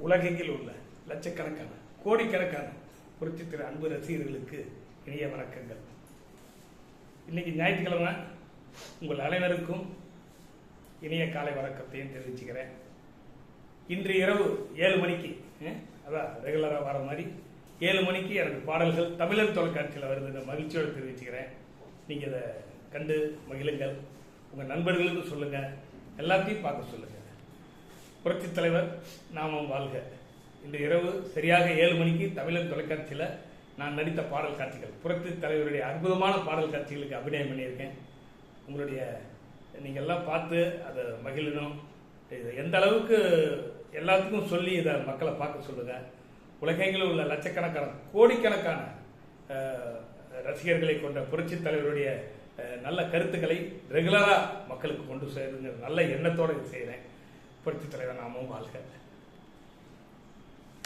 உலகெங்கில் உள்ள லட்சக்கணக்கான கோடிக்கணக்கான புரட்சி திரு அன்பு ரசிகர்களுக்கு இனிய வணக்கங்கள். இன்னைக்கு ஞாயிற்றுக்கிழமை உங்கள் அனைவருக்கும் இனிய காலை வணக்கத்தையும் தெரிவிச்சுக்கிறேன். இன்று இரவு 7 மணிக்கு அதான் ரெகுலராக வர மாதிரி 7 மணிக்கு எனக்கு பாடல்கள் தமிழர் தொலைக்காட்சியில் வருது. மகிழ்ச்சியோடு தெரிவிச்சுக்கிறேன். நீங்கள் இதை கண்டு மகிழுங்கள், உங்கள் நண்பர்களுக்கும் சொல்லுங்கள், எல்லாத்தையும் பார்க்க சொல்லுங்கள். புரட்சி தலைவர் நாமம் வாழ்க. இன்று இரவு சரியாக 7 மணிக்கு தமிழர் தொலைக்காட்சியில் நான் நடித்த பாடல் காட்சிகள், புரட்சி தலைவருடைய அற்புதமான பாடல் காட்சிகளுக்கு அபிநயம் பண்ணியிருக்கேன். உங்களுடைய நீங்கள் எல்லாம் பார்த்து அதை மகிழணும். இது எந்த அளவுக்கு எல்லாத்துக்கும் சொல்லி இதை மக்களை பார்க்க சொல்லுங்கள். உலகெங்கிலும் உள்ள லட்சக்கணக்கான கோடிக்கணக்கான ரசிகர்களை கொண்ட புரட்சி தலைவருடைய நல்ல கருத்துக்களை ரெகுலராக மக்களுக்கு கொண்டு சேருங்கிற நல்ல எண்ணத்தோடு செய்கிறேன். புரட்சி தலைவர் நாமும் வாழ்க.